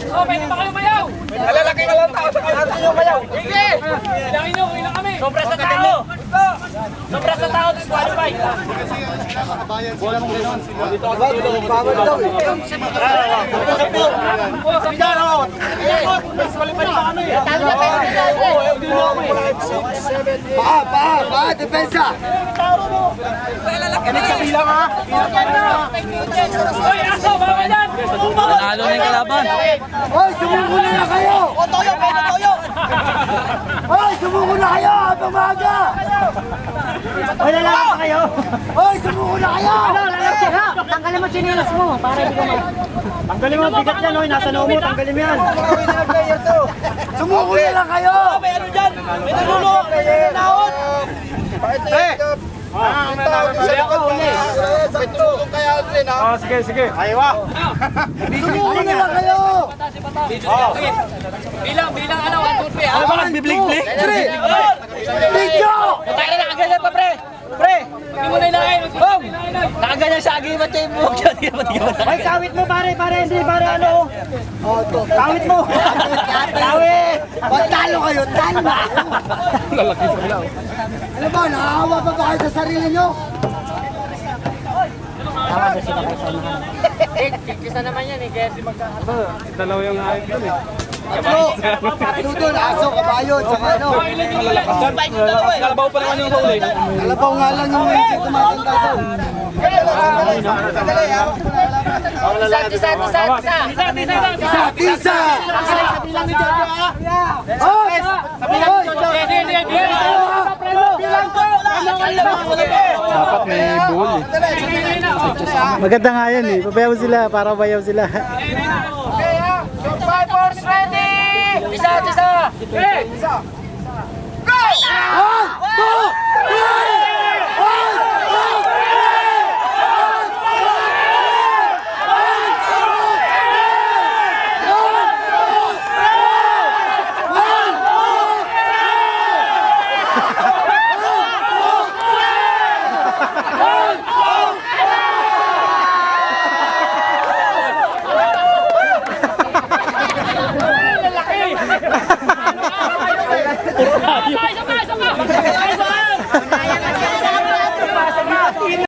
Oh, pwede ba kayo mayaw? Malalaki na lang tao sa natin yung mayaw. Sige! Ilang kami. Sobra sa tao. Sobra sa tao, disqualified. Bola mong gano'n. Dito ako sa tulong. Bawal daw eh. Disqualified pa kami. Pa, depensa. Kanig sa bilang ha. Hoy, aso, bawal yan! Nanalo na yung kalaban. Hoy, sumuko na kayo! O, toyo, pwede toyo! Hoy, sumuko na kayo! Habang maaga! Hoy, lalaki pa kayo! Hoy, sumuko na kayo! Ano, lalaki ha? Tanggalin mo chinelas mo para hindi ka Tanggalin mo, bigat yan, hoy. Nasa noo mo, tanggalin mo yan. Sumuko na lang kayo! May ano dyan? May nanunok! May nanahot! Sige. Ayaw. Sumuko na lang kayo! Bilang, ano, 1, 2, 3. Ano ba nagbi-blink-blink? Video! Tayo na nakaganyan pa, pre! Pre! Hindi mo na ilahin! Bom! Nakaganyan sa agimat yung buhok dyan. Ay, kawit mo pare, hindi pare ano. Oh, to. Kawit mo. Kawit. Talo kayo, talo. Lalaki sa ilaw. Ano ba, nakahawa pa ba kayo sa sarili nyo? Kikisa naman yan eh, kaya di magkakata. Dalawa yung ayot doon eh. Tatlo doon, aso, kabayo, tsaka ano. Kalabaw pa naman yung huli. Kalabaw nga lang yung hindi tumatanda doon. Tisa! Dapat may bull eh. Maganda nga yan eh. Pabayaw sila para bayaw sila. Survivors ready! Tisa!